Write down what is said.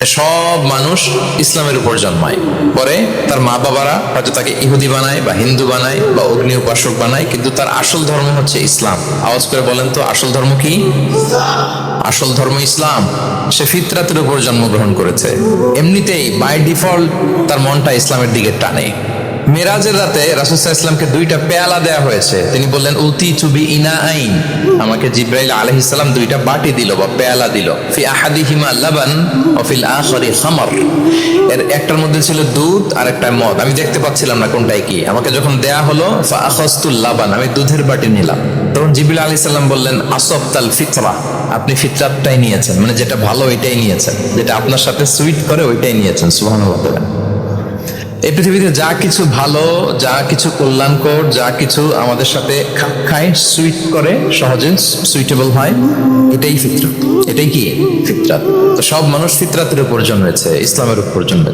সব মানুষ ইসলামের উপর জন্মায়, পরে তার মা বাবারা হয়তো তাকে ইহুদি বানায় বা হিন্দু বানায় বা অগ্নি উপাসক বানায়, কিন্তু তার আসল ধর্ম হচ্ছে ইসলাম। আওয়াজ করে বলেন তো, আসল ধর্ম কি? আসল ধর্ম ইসলাম। সে ফিতরাতের উপর জন্মগ্রহণ করেছে, এমনিতেই বাই ডিফল্ট তার মনটা ইসলামের দিকে টানে। মেরাজের রাতে রাসূল সাল্লাল্লাহু আলাইহি ওয়াসাল্লামকে দুইটা পেয়ালা দেয়া হয়েছে। তিনি বললেন, উতি চুবি ইনা আইন, আমাকে জিব্রাইল আলাইহিস সালাম দুইটা বাটি দিল বা পেয়ালা দিল। ফি আহাদিহিমা লাবান ওয়া ফিল আখিরি খামর, এর একটার মধ্যে ছিল দুধ আর একটা মদ। আমি দেখতে পাচ্ছিলাম না কোনটাই কি। আমাকে যখন দেয়া হলো ফা আখাযতুল লাবান, আমি দুধের বাটি নিলাম। তখন জিবরিল আলাইহিস সালাম বললেন, আসবতাল ফিতরা, আপনি ফিতরাতটাই নিয়েছেন, মানে যেটা ভালো ওইটাই নিয়েছেন, যেটা আপনার সাথে সুইট করে ওইটাই নিয়েছেন। সুবহানাল্লাহ। এই পৃথিবীতে যা কিছু ভালো, যা কিছু কল্যাণকর, যা কিছু আমাদের সাথে খাপ খায়, সুইট করে, সহজে সুইটেবল হয়, এটাই ফিতরাত। এটাই কি? ফিতরাত। তো সব মানুষ ফিতরাতের উপর জন্মেছে, ইসলামের উপর জন্মেছে।